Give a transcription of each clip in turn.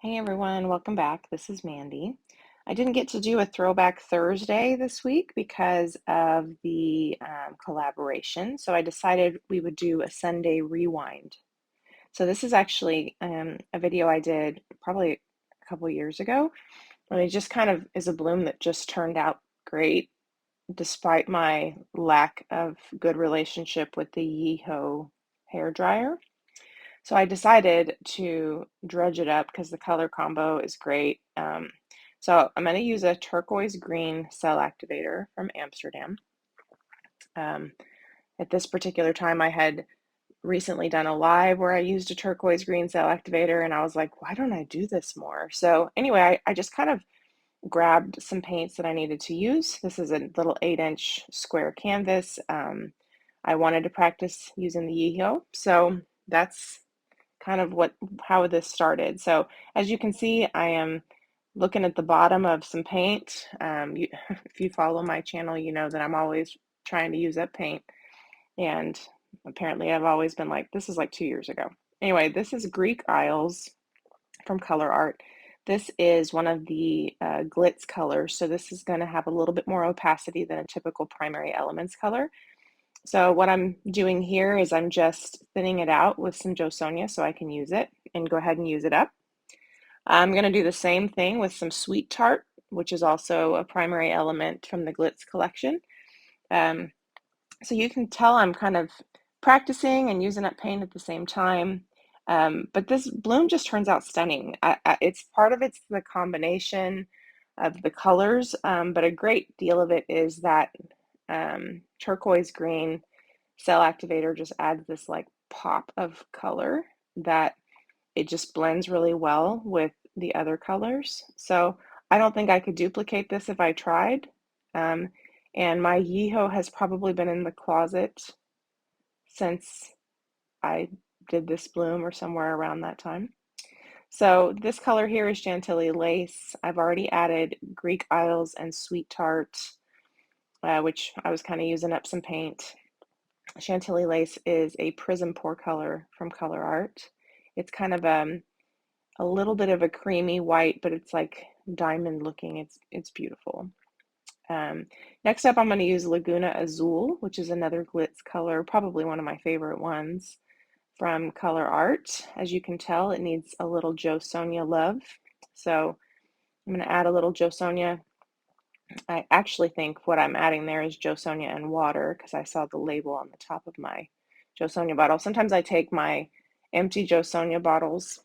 Hey everyone, welcome back. This is Mandy. I didn't get to do a Throwback Thursday this week because of the collaboration, so I decided we would do a Sunday rewind. So this is actually a video I did probably a couple years ago, and it just kind of is a bloom that just turned out great despite my lack of good relationship with the Yeeho hair dryer. So I decided to dredge it up because the color combo is great. So I'm going to use a turquoise green cell activator from Amsterdam. Um, at this particular time, I had recently done a live where I used a turquoise green cell activator, and I was like, why don't I do this more? So anyway, I just kind of grabbed some paints that I needed to use. This is a little 8-inch square canvas. I wanted to practice using the Yeeho, so that's kind of how this started. So as you can see, I am looking at the bottom of some paint. If you follow my channel, you know that I'm always trying to use up paint. And apparently I've always been like, this is like 2 years ago. Anyway, this is Greek Isles from Colourarte. This is one of the glitz colors. So this is going to have a little bit more opacity than a typical primary elements color. So what I'm doing here is I'm just thinning it out with some Joe Sonia so I can use it and go ahead and use it up. I'm going to do the same thing with some Sweet Tart, which is also a primary element from the Glitz collection. So you can tell I'm kind of practicing and using up paint at the same time. But this bloom just turns out stunning. It's part of it's the combination of the colors, but a great deal of it is that turquoise green cell activator just adds this like pop of color that it just blends really well with the other colors. So I don't think I could duplicate this if I tried. Um, and my Yeeho has probably been in the closet since I did this bloom or somewhere around that time. So this color here is Chantilly lace. I've already added Greek Isles and Sweet Tart, which I was kind of using up some paint. Chantilly lace is a prism pour color from Colourarte. It's kind of a little bit of a creamy white, but it's like diamond looking. It's beautiful. Um, Next up, I'm going to use Laguna Azul, which is another glitz color, probably one of my favorite ones from Colourarte. As you can tell, it needs a little Joe Sonia love. So I'm going to add a little Joe Sonia. I actually think what I'm adding there is Joe Sonia and water because I saw the label on the top of my Joe Sonia bottle. Sometimes I take my empty Joe Sonia bottles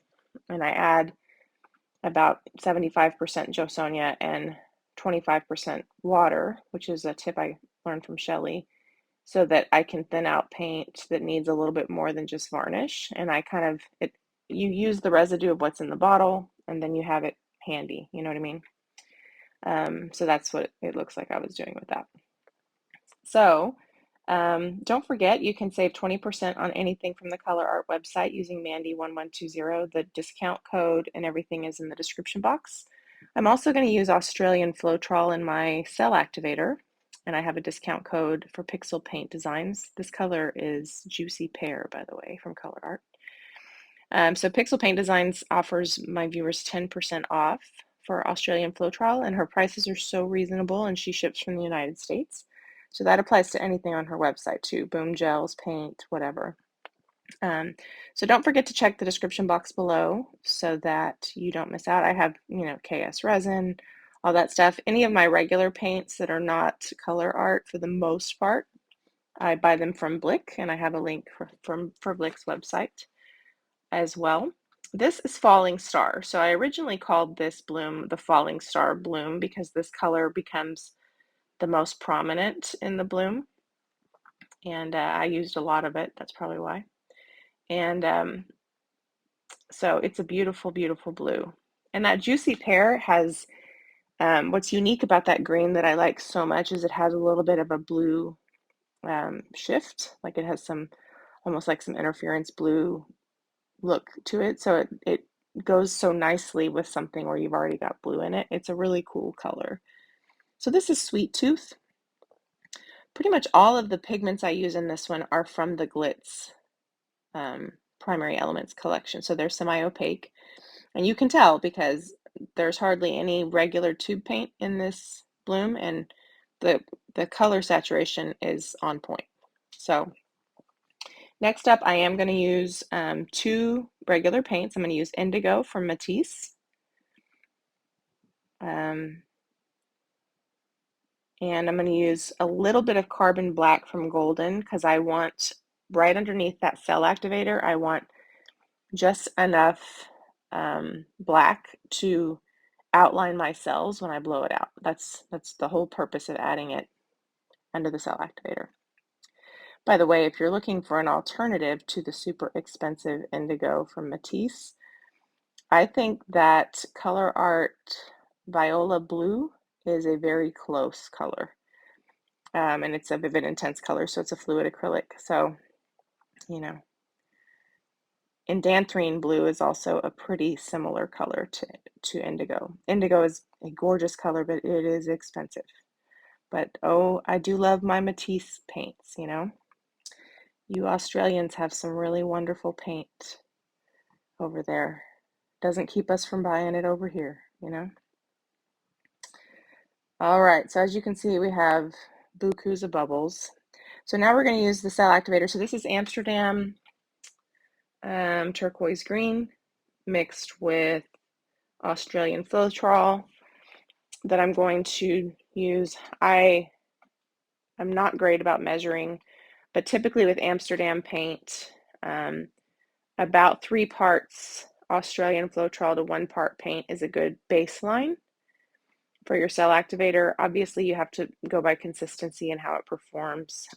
and I add about 75% Joe Sonia and 25% water, which is a tip I learned from Shelly, so that I can thin out paint that needs a little bit more than just varnish. And I kind of, you use the residue of what's in the bottle and then you have it handy, you know what I mean? So that's what it looks like I was doing with that. So don't forget, you can save 20% on anything from the Colourarte website using Mandy1120. The discount code and everything is in the description box. I'm also going to use Australian Floetrol in my Cell Activator, and I have a discount code for Pixel Paint Designs. This color is Juicy Pear, by the way, from Colourarte. So Pixel Paint Designs offers my viewers 10% off for Australian Floetrol, and her prices are so reasonable, and she ships from the United States. So that applies to anything on her website too, boom gels, paint, whatever. So don't forget to check the description box below so that you don't miss out. I have, KS resin, all that stuff. Any of my regular paints that are not Colourarte, for the most part, I buy them from Blick, and I have a link for Blick's website as well. This is Falling Star. So I originally called this bloom the Falling Star bloom because this color becomes the most prominent in the bloom, and I used a lot of it. That's probably why. And so it's a beautiful, beautiful blue. And that Juicy Pear has, what's unique about that green that I like so much is it has a little bit of a blue shift. Like it has almost like some interference blue look to it. So it goes so nicely with something where you've already got blue in it. It's a really cool color. So this is Sweet Tooth. Pretty much all of the pigments I use in this one are from the Glitz primary elements collection. So they're semi-opaque. And you can tell because there's hardly any regular tube paint in this bloom, and the color saturation is on point. So next up, I am going to use 2 regular paints. I'm going to use Indigo from Matisse. And I'm going to use a little bit of Carbon Black from Golden because I want, right underneath that Cell Activator, I want just enough black to outline my cells when I blow it out. That's the whole purpose of adding it under the Cell Activator. By the way, if you're looking for an alternative to the super expensive Indigo from Matisse, I think that Colourarte Viola Blue is a very close color. And it's a vivid, intense color, so it's a fluid acrylic. So, you know, and Dantrine Blue is also a pretty similar color to Indigo. Indigo is a gorgeous color, but it is expensive. But oh, I do love my Matisse paints, you know. You Australians have some really wonderful paint over there. Doesn't keep us from buying it over here, you know. All right, so as you can see, we have bukus of bubbles. So now we're going to use the Cell Activator. So this is Amsterdam turquoise green mixed with Australian Floetrol that I'm going to use. I'm not great about measuring, but typically with Amsterdam paint, about 3 parts Australian Floetrol to 1 part paint is a good baseline for your Cell Activator. Obviously, you have to go by consistency and how it performs,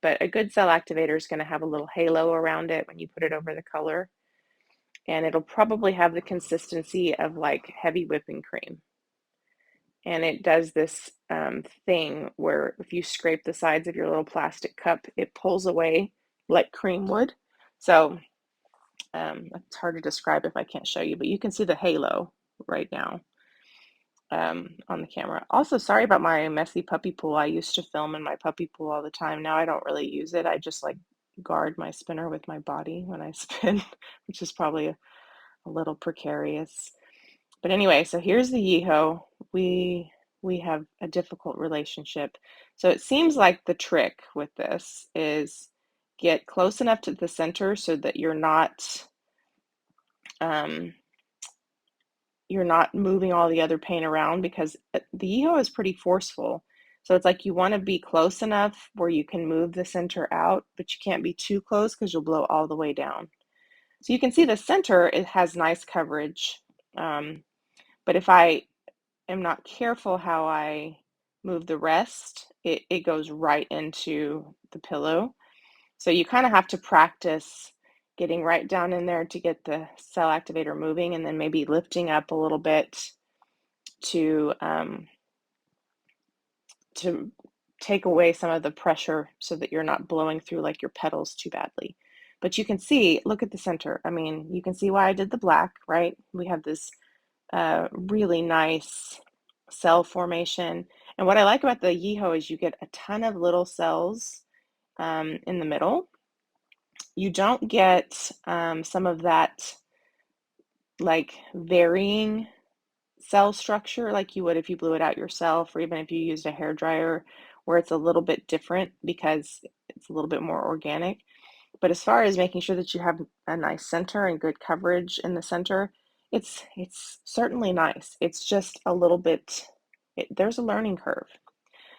but a good Cell Activator is going to have a little halo around it when you put it over the color, and it'll probably have the consistency of like heavy whipping cream. And it does this thing where if you scrape the sides of your little plastic cup, it pulls away like cream would. So it's hard to describe if I can't show you, but you can see the halo right now on the camera. Also, sorry about my messy puppy pool. I used to film in my puppy pool all the time. Now I don't really use it. I just like guard my spinner with my body when I spin, which is probably a little precarious. But anyway, so here's the Yeehaw. We have a difficult relationship. So it seems like the trick with this is get close enough to the center so that you're not moving all the other paint around, because the Yeehaw is pretty forceful. So it's like you want to be close enough where you can move the center out, but you can't be too close because you'll blow all the way down. So you can see the center, it has nice coverage. But if I am not careful how I move the rest, it goes right into the pillow. So you kind of have to practice getting right down in there to get the Cell Activator moving, and then maybe lifting up a little bit to take away some of the pressure so that you're not blowing through like your petals too badly. But you can see, look at the center. I mean, you can see why I did the black, right? We have this really nice cell formation. And what I like about the Yeehaw is you get a ton of little cells in the middle. You don't get some of that like varying cell structure like you would if you blew it out yourself, or even if you used a hair dryer, where it's a little bit different because it's a little bit more organic. But as far as making sure that you have a nice center and good coverage in the center, it's certainly nice. It's just a little bit, there's a learning curve.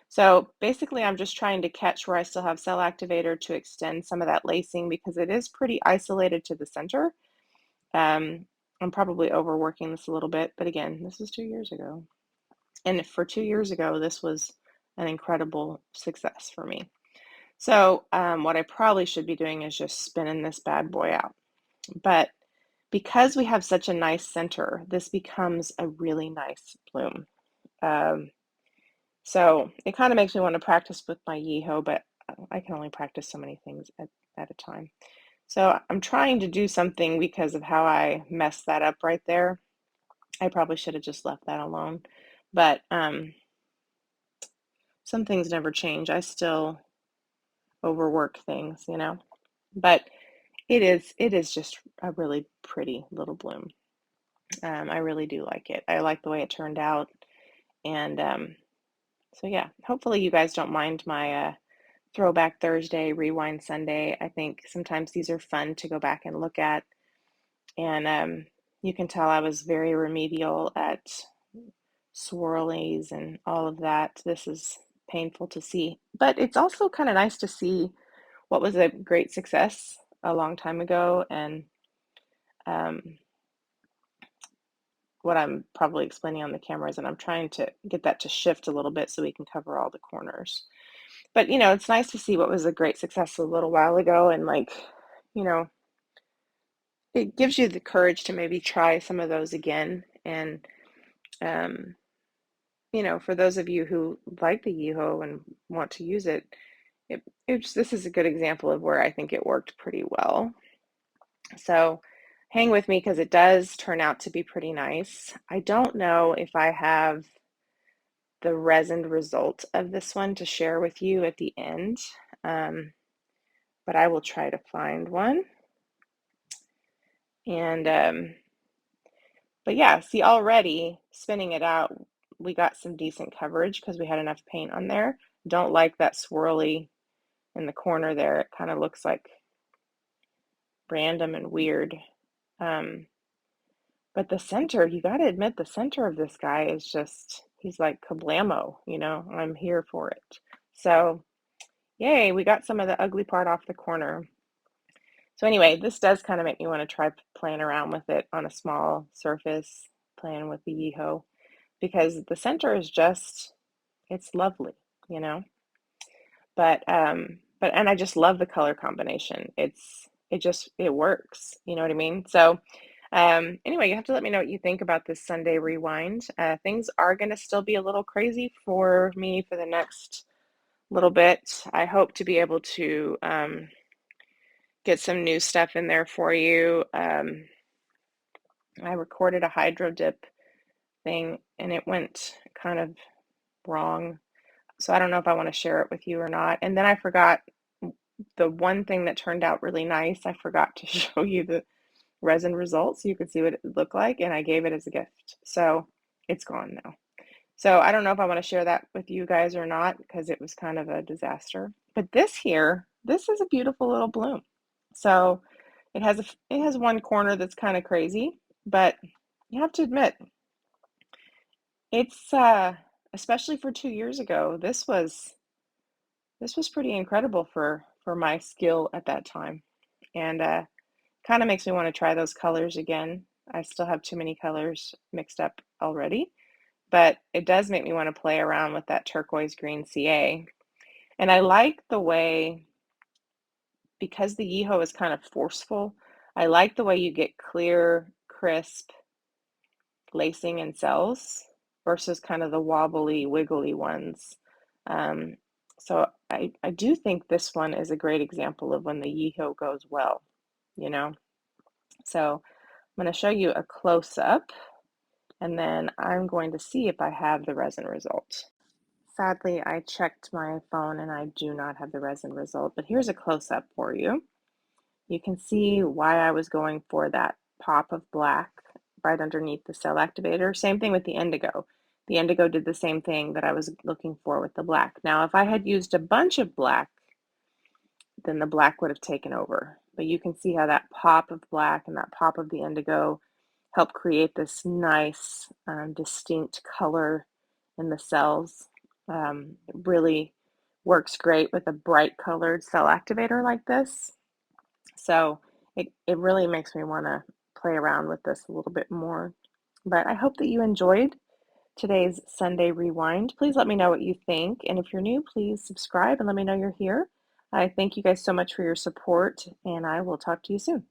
So basically, I'm just trying to catch where I still have Cell Activator to extend some of that lacing, because it is pretty isolated to the center. I'm probably overworking this a little bit, but again, this was 2 years ago. And for 2 years ago, this was an incredible success for me. So what I probably should be doing is just spinning this bad boy out. But because we have such a nice center, this becomes a really nice bloom. So it kind of makes me want to practice with my Yeehaw, but I can only practice so many things at a time. So I'm trying to do something because of how I messed that up right there. I probably should have just left that alone. But some things never change. I still overwork things, you know. But it is just a really pretty little bloom. I really do like it. I like the way it turned out. And so, yeah, hopefully you guys don't mind my Throwback Thursday, Rewind Sunday. I think sometimes these are fun to go back and look at. And you can tell I was very remedial at swirlies and all of that. This is painful to see. But it's also kind of nice to see what was a great success a long time ago and um, what I'm probably explaining on the cameras, and I'm trying to get that to shift a little bit so we can cover all the corners. But, it's nice to see what was a great success a little while ago, and you know, it gives you the courage to maybe try some of those again. And, um, for those of you who like the Yiho and want to use it, this is a good example of where I think it worked pretty well. So hang with me because it does turn out to be pretty nice. I don't know if I have the resin result of this one to share with you at the end, but I will try to find one. And but yeah, see, already spinning it out, we got some decent coverage because we had enough paint on there. Don't like that swirly in the corner there. It kind of looks like random and weird. But the center, you got to admit, the center of this guy is just, he's like kablamo, I'm here for it. So, yay, we got some of the ugly part off the corner. So anyway, this does kind of make me want to try playing around with it on a small surface, playing with the Yiho, because the center is just, it's lovely, you know. But and I just love the color combination. It works, you know what I mean? So anyway, you have to let me know what you think about this Sunday rewind. Things are going to still be a little crazy for me for the next little bit. I hope to be able to get some new stuff in there for you. I recorded a hydro dip thing and it went kind of wrong. So I don't know if I want to share it with you or not. And then I forgot the one thing that turned out really nice. I forgot to show you the resin results so you could see what it looked like, and I gave it as a gift. So it's gone now. So I don't know if I want to share that with you guys or not because it was kind of a disaster. But this is a beautiful little bloom. So it has one corner that's kind of crazy, but you have to admit it's especially for 2 years ago, this was pretty incredible for my skill at that time. And kind of makes me want to try those colors again. I still have too many colors mixed up already, but it does make me want to play around with that turquoise green CA. And I like the way, because the Yiho is kind of forceful, I like the way you get clear, crisp lacing and cells versus kind of the wobbly, wiggly ones. Um, so I do think this one is a great example of when the Yiho goes well, you know. So I'm going to show you a close-up, and then I'm going to see if I have the resin result. Sadly, I checked my phone and I do not have the resin result, but here's a close-up for you. You can see why I was going for that pop of black right underneath the Cell Activator. Same thing with the Indigo. The Indigo did the same thing that I was looking for with the black. Now, if I had used a bunch of black, then the black would have taken over. But you can see how that pop of black and that pop of the Indigo help create this nice, distinct color in the cells. It really works great with a bright colored Cell Activator like this. So it really makes me want to play around with this a little bit more. But I hope that you enjoyed today's Sunday Rewind. Please let me know what you think. And if you're new, please subscribe and let me know you're here. I thank you guys so much for your support, and I will talk to you soon.